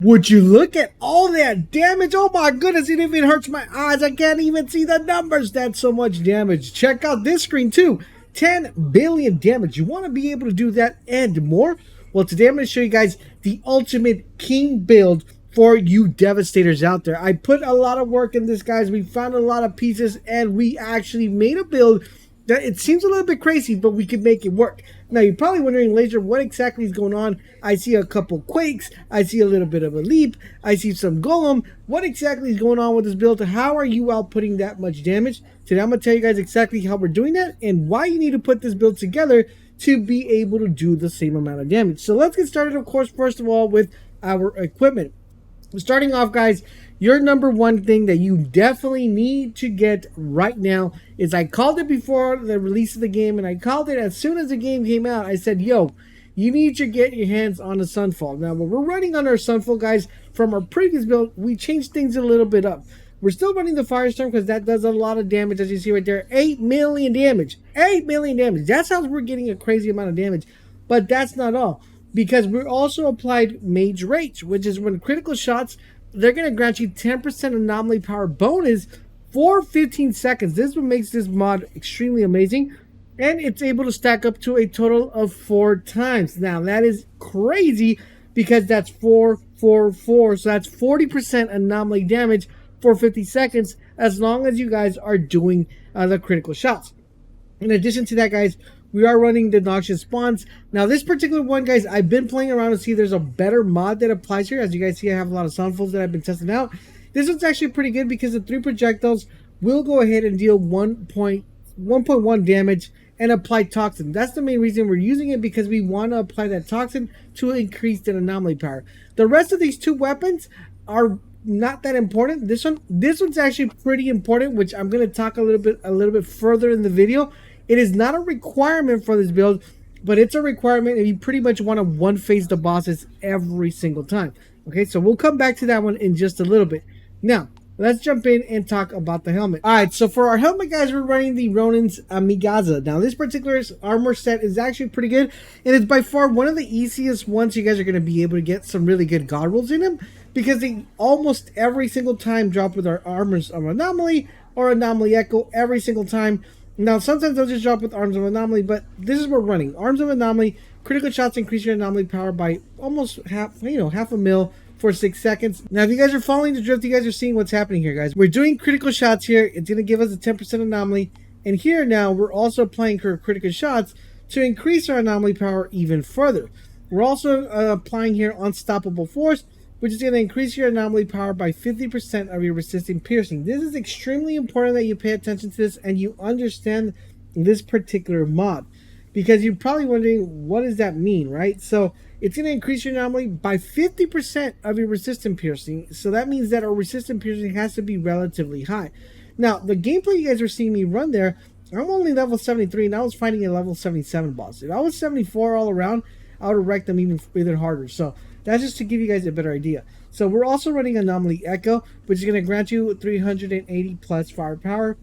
Would you look at all that damage? Oh my goodness, it even hurts my eyes. I can't even see the numbers. That's so much damage. Check out this screen too. 10 billion damage. You want to be able to do that and more? Well, today I'm going to show you guys the ultimate king build for you devastators out there. I put a lot of work in this, guys. We found a lot of pieces and we actually made a build that it seems a little bit crazy, but we can make it work. Now, you're probably wondering, Laser, what exactly is going on? I see a couple quakes. I see a little bit of a leap. I see some golem. What exactly is going on with this build? How are you outputting that much damage? Today, I'm going to tell you guys exactly how we're doing that and why you need to put this build together to be able to do the same amount of damage. So let's get started, of course, first of all, with our equipment. Starting off, guys, your number one thing that you definitely need to get right now is, I called it before the release of the game, and I called it as soon as the game came out. I said, yo, you need to get your hands on a Sunfall. Now, when we're running on our Sunfall, guys, from our previous build, we changed things a little bit up. We're still running the Firestorm because that does a lot of damage, as you see right there. 8 million damage. 8 million damage. That's how we're getting a crazy amount of damage. But that's not all, because we also applied Mage Rage, which is when critical shots, they're going to grant you 10% anomaly power bonus for 15 seconds. This is what makes this mod extremely amazing. And it's able to stack up to a total of 4 times. Now, that is crazy because that's 4, 4, 4. So that's 40% anomaly damage for 50 seconds as long as you guys are doing the critical shots. In addition to that, guys, we are running the Noxious Spawns. Now, this particular one, guys, I've been playing around to see if there's a better mod that applies here. As you guys see, I have a lot of Sunfalls that I've been testing out. This one's actually pretty good because the 3 projectiles will go ahead and deal 1.1 damage and apply Toxin. That's the main reason we're using it, because we want to apply that Toxin to increase that anomaly power. The rest of these 2 weapons are not that important. This one's actually pretty important, which I'm going to talk a little bit further in the video. It is not a requirement for this build, but it's a requirement if you pretty much want to one-phase the bosses every single time. Okay, so we'll come back to that one in just a little bit. Now, let's jump in and talk about the helmet. Alright, so for our helmet, guys, we're running the Ronin's Amigaza. Now, this particular armor set is actually pretty good, and it's by far one of the easiest ones you guys are going to be able to get some really good god rolls in them, because they almost every single time drop with our Armors of Anomaly or Anomaly Echo every single time. Now, sometimes they'll just drop with Arms of Anomaly, but this is what we're running. Arms of Anomaly, critical shots increase your anomaly power by almost half a mil for 6 seconds. Now, if you guys are following the drift, you guys are seeing what's happening here, guys. We're doing critical shots here. It's going to give us a 10% anomaly. And here now, we're also applying critical shots to increase our anomaly power even further. We're also applying here Unstoppable Force, which is going to increase your anomaly power by 50% of your resisting piercing. This is extremely important that you pay attention to this and you understand this particular mod, because you're probably wondering, what does that mean, right? So it's going to increase your anomaly by 50% of your resistant piercing. So that means that our resistant piercing has to be relatively high. Now, the gameplay you guys are seeing me run there, I'm only level 73 and I was fighting a level 77 boss. If I was 74 all around, I would have wrecked them even harder. So that's just to give you guys a better idea. So we're also running Anomaly Echo, which is going to grant you 380 plus firepower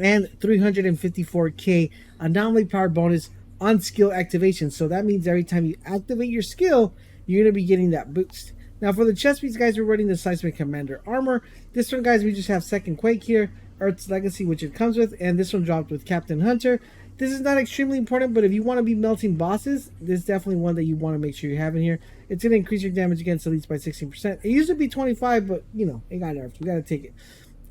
and 354k anomaly power bonus on skill activation. So that means every time you activate your skill, you're going to be getting that boost. Now, for the chest piece, guys, we're running the Seismic Commander armor. This one, guys, we just have Second Quake here, Earth's Legacy, which it comes with, and this one dropped with Captain Hunter. This is not extremely important, but if you want to be melting bosses, this is definitely one that you want to make sure you have in here. It's going to increase your damage against elites by 16%. It used to be 25, but, you know, it got nerfed. We got to take it.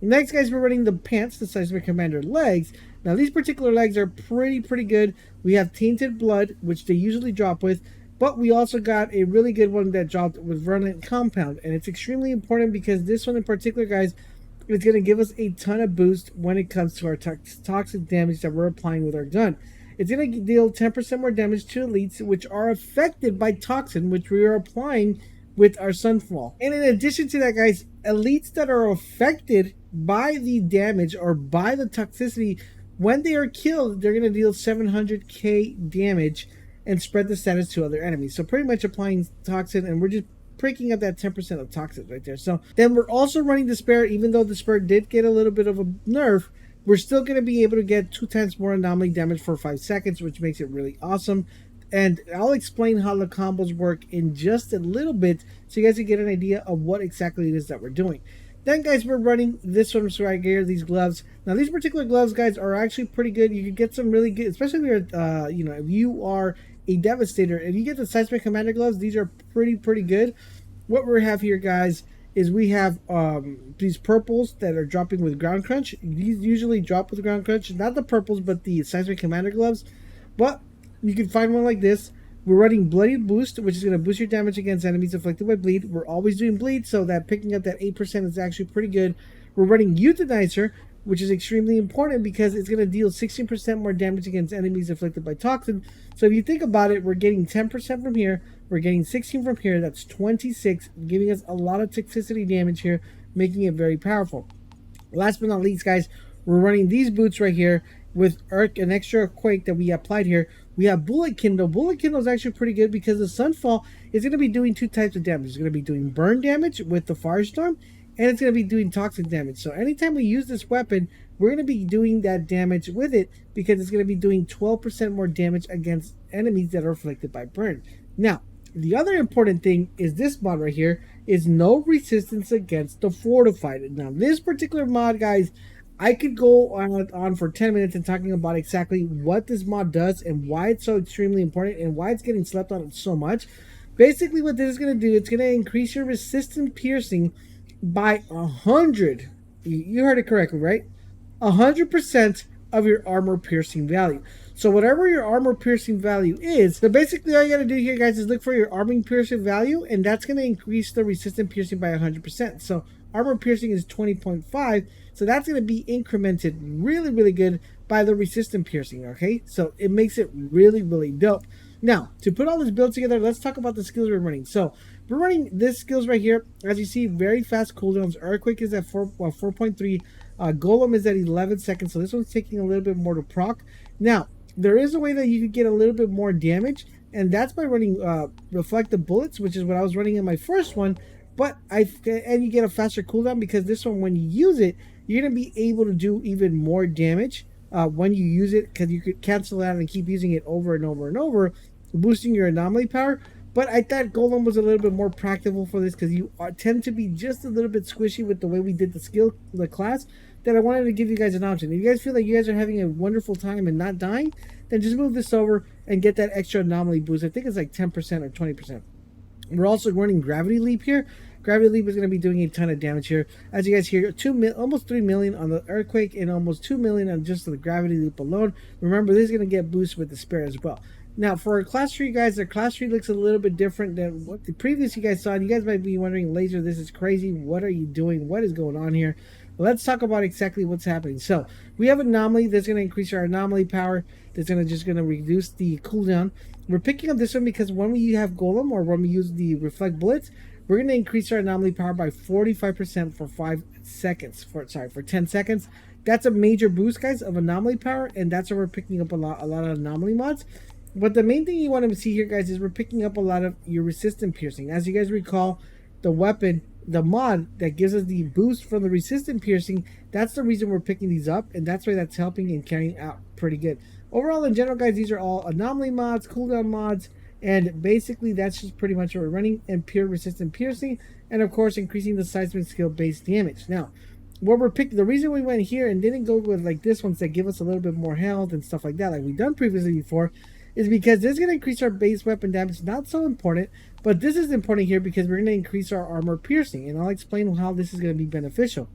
Next, guys, we're running the pants, the Seismic Commander legs. Now, these particular legs are pretty good. We have Tainted Blood, which they usually drop with, but we also got a really good one that dropped with Virulent Compound, and it's extremely important because this one in particular, guys, is going to give us a ton of boost when it comes to our toxic damage that we're applying with our gun. It's going to deal 10% more damage to elites which are affected by toxin, which we are applying with our Sunfall. And in addition to that, guys, elites that are affected by the damage or by the toxicity, when they are killed, they're going to deal 700k damage and spread the status to other enemies. So pretty much applying toxin, and we're just breaking up that 10% of toxins right there. So then we're also running Despair. Even though Despair did get a little bit of a nerf, we're still going to be able to get 2 times more anomaly damage for 5 seconds, which makes it really awesome. And I'll explain how the combos work in just a little bit so you guys can get an idea of what exactly it is that we're doing. Then, guys, we're running this one right here, these gloves. Now, these particular gloves, guys, are actually pretty good. You can get some really good, especially if you're, if you are a Devastator. If you get the Seismic Commander gloves, these are pretty good. What we have here, guys, is we have these purples that are dropping with Ground Crunch. These usually drop with Ground Crunch. Not the purples, but the Seismic Commander gloves. But you can find one like this. We're running Bloodied Boost, which is going to boost your damage against enemies afflicted by bleed. We're always doing bleed, so that picking up that 8% is actually pretty good. We're running Euthanizer, which is extremely important because it's going to deal 16% more damage against enemies afflicted by toxin. So if you think about it, we're getting 10% from here, we're getting 16 from here, that's 26, giving us a lot of toxicity damage here, making it very powerful. Last but not least, guys, we're running these boots right here with an extra quake that we applied here. We have Bullet Kindle. Bullet Kindle is actually pretty good because the Sunfall is going to be doing two types of damage. It's going to be doing burn damage with the Firestorm, and it's going to be doing toxic damage. So anytime we use this weapon, we're going to be doing that damage with it because it's going to be doing 12% more damage against enemies that are afflicted by burn. Now, the other important thing is this mod right here is no resistance against the fortified. Now, this particular mod, guys, I could go on for 10 minutes and talking about exactly what this mod does and why it's so extremely important and why it's getting slept on so much. Basically, what this is going to do, it's going to increase your resistant piercing by 100. You heard it correctly, right? 100% of your armor piercing value. So whatever your armor piercing value is, so basically all you got to do here, guys, is look for your armor piercing value, and that's going to increase the resistant piercing by 100%. So armor piercing is 20.5, so that's going to be incremented really good by the resistant piercing, okay? So it makes it really dope. Now, to put all this build together, let's talk about the skills we're running. So we're running this skills right here. As you see, very fast cooldowns. Earthquake is at 4.3. Golem is at 11 seconds, so this one's taking a little bit more to proc. Now, there is a way that you could get a little bit more damage, and that's by running reflective bullets, which is what I was running in my first one. But you get a faster cooldown because this one, when you use it, you're going to be able to do even more damage when you use it, because you could cancel that and keep using it over and over, boosting your anomaly power. But I thought Golem was a little bit more practical for this because you tend to be just a little bit squishy with the way we did the class, that I wanted to give you guys an option. If you guys feel like you guys are having a wonderful time and not dying, then just move this over and get that extra anomaly boost. I think it's like 10% or 20%. We're also running Gravity Leap here. Gravity Leap is going to be doing a ton of damage here. As you guys hear, almost 3 million on the Earthquake and almost 2 million on just the Gravity Leap alone. Remember, this is going to get boosted with the Spare as well. Now, for our class tree, guys, our class tree looks a little bit different than what the previous you guys saw. And you guys might be wondering, Laser, this is crazy. What are you doing? What is going on here? Well, let's talk about exactly what's happening. So, we have Anomaly. That's going to increase our Anomaly power. That's just going to reduce the cooldown. We're picking up this one because when we have Golem, or when we use the Reflect Bullets, we're going to increase our Anomaly power by 45% for 5 seconds. For 10 seconds. That's a major boost, guys, of Anomaly power. And that's where we're picking up a lot of Anomaly mods. But the main thing you want to see here, guys, is we're picking up a lot of your resistant piercing. As you guys recall, the weapon, the mod that gives us the boost from the resistant piercing, that's the reason we're picking these up, and that's why that's helping and carrying out pretty good. Overall, in general, guys, these are all anomaly mods, cooldown mods, and basically that's just pretty much what we're running, and pure resistant piercing, and of course increasing the seismic skill based damage. Now, what we're picking, the reason we went here and didn't go with like this ones that give us a little bit more health and stuff like that, like we've done previously before, is because this is going to increase our base weapon damage. Not so important, but this is important here because we're going to increase our armor piercing, and I'll explain how this is going to be beneficial.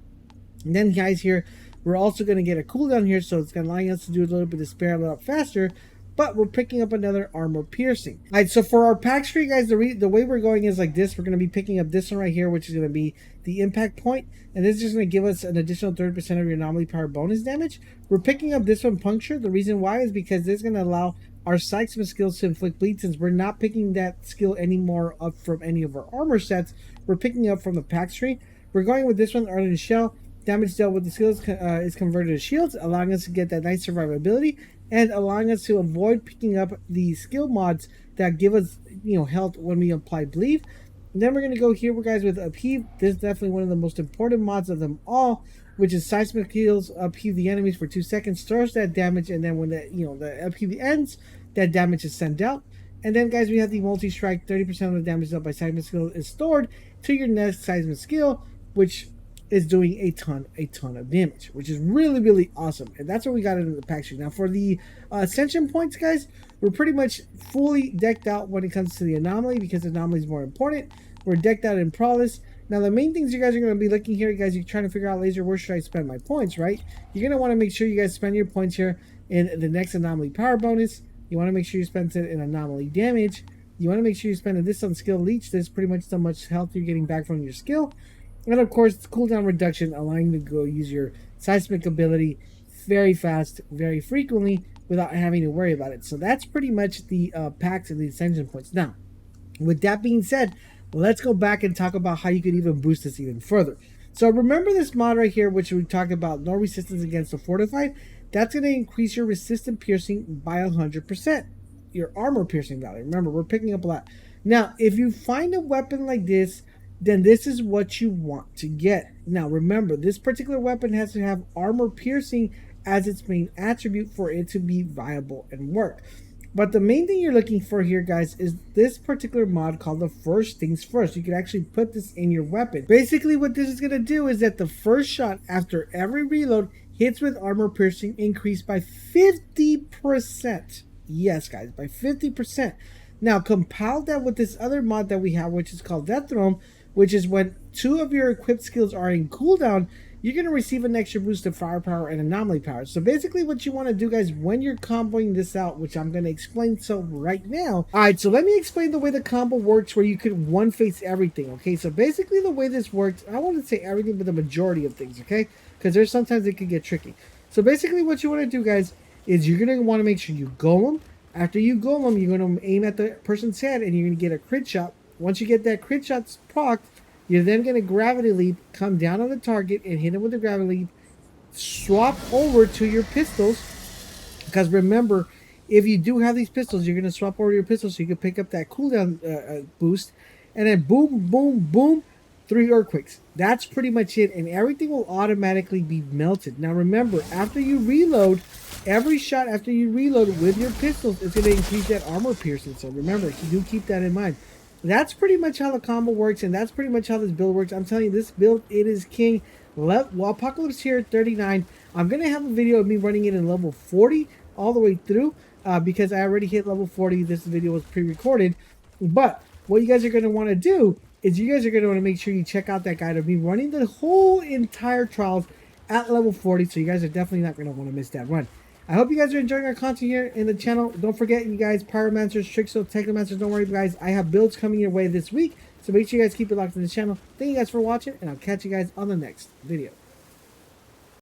And then, guys, here we're also going to get a cooldown here, so it's going to allow us to do a little bit of spare a little faster, but we're picking up another armor piercing. All right, so for our pack tree, guys, the way we're going is like this. We're going to be picking up this one right here, which is going to be the impact point, and this is just going to give us an additional 30% of your anomaly power bonus damage. We're picking up this one, puncture. The reason why is because this is going to allow our seismic skills to inflict bleed, since we're not picking that skill anymore up from any of our armor sets. We're picking up from the pack tree. We're going with this one, Ardent Shell. Damage dealt with the skills is converted to shields, allowing us to get that nice survivability and allowing us to avoid picking up the skill mods that give us, health when we apply bleed. And then we're going to go here, guys, with Upheave. This is definitely one of the most important mods of them all, which is seismic heals. Upheave the enemies for 2 seconds, stores that damage, and then when the upheave ends, that damage is sent out. And then, guys, we have the multi-strike. 30% of the damage dealt by seismic skill is stored to your next seismic skill, which is doing a ton of damage, which is really, really awesome. And that's what we got into the pack sheet. Now, for the Ascension Points, guys, we're pretty much fully decked out when it comes to the Anomaly, because Anomaly is more important. We're decked out in Prowess. Now, the main things you guys are going to be looking here, guys, you're trying to figure out, Laser, where should I spend my points, right? You're going to want to make sure you guys spend your points here in the next Anomaly power bonus. You want to make sure you spend it in Anomaly damage. You want to make sure you spend this on skill leech. That's pretty much how much health you're getting back from your skill. And of course, cooldown reduction, allowing you to go use your seismic ability very fast, very frequently, without having to worry about it. So that's pretty much the packs and the Ascension Points. Now, with that being said, let's go back and talk about how you could even boost this even further. So remember this mod right here, which we talked about, no resistance against the fortified. That's going to increase your resistant piercing by 100%. Your armor piercing value. Remember, we're picking up a lot. Now, if you find a weapon like this, then this is what you want to get. Now, remember, this particular weapon has to have armor piercing as its main attribute for it to be viable and work. But the main thing you're looking for here, guys, is this particular mod called the First Things First. You can actually put this in your weapon. Basically, what this is going to do is that the first shot after every reload hits with armor piercing increased by 50%. Yes, guys, by 50%. Now, compile that with this other mod that we have, which is called Death Realm, which is when 2 of your equipped skills are in cooldown, you're going to receive an extra boost of firepower and anomaly power. So basically what you want to do, guys, when you're comboing this out, which I'm going to explain right now. All right, so let me explain the way the combo works where you can one-face everything, okay? So basically the way this works, I wouldn't say everything, but the majority of things, okay? Because there's sometimes it can get tricky. So basically what you want to do, guys, is you're going to want to make sure you golem. After you golem, you're going to aim at the person's head and you're going to get a crit shot. Once you get that crit shot procced, you're then going to gravity leap, come down on the target and hit him with the gravity leap. Swap over to your pistols. Because remember, if you do have these pistols, you're going to swap over to your pistols so you can pick up that cooldown boost. And then boom, boom, boom, 3 earthquakes. That's pretty much it. And everything will automatically be melted. Now remember, after you reload, every shot after you reload with your pistols is going to increase that armor piercing. So remember, you do keep that in mind. That's pretty much how the combo works, and that's pretty much how this build works. I'm telling you, this build, it is king. Apocalypse here at 39. I'm going to have a video of me running it in level 40 all the way through because I already hit level 40. This video was pre-recorded. But what you guys are going to want to do is you guys are going to want to make sure you check out that guide of me running the whole entire trials at level 40. So you guys are definitely not going to want to miss that run. I hope you guys are enjoying our content here in the channel. Don't forget, you guys, Pyromancers, Trickso, Technomancers, don't worry, guys. I have builds coming your way this week. So make sure you guys keep it locked in the channel. Thank you guys for watching, and I'll catch you guys on the next video.